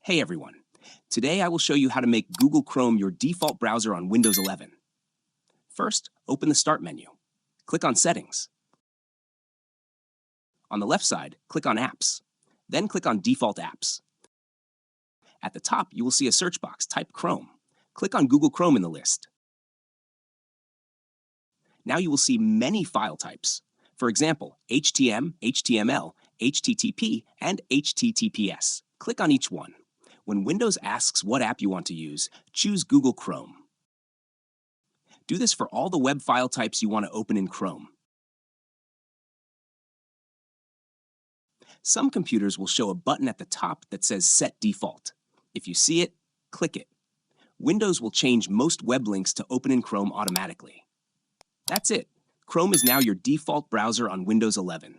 Hey everyone. Today I will show you how to make Google Chrome your default browser on Windows 11. First, open the Start menu. Click on Settings. On the left side, click on Apps. Then click on Default Apps. At the top, you will see a search box. Type Chrome. Click on Google Chrome in the list. Now you will see many file types. For example, HTML, HTML, HTTP, and HTTPS. Click on each one. When Windows asks what app you want to use, choose Google Chrome. Do this for all the web file types you want to open in Chrome. Some computers will show a button at the top that says Set Default. If you see it, click it. Windows will change most web links to open in Chrome automatically. That's it. Chrome is now your default browser on Windows 11.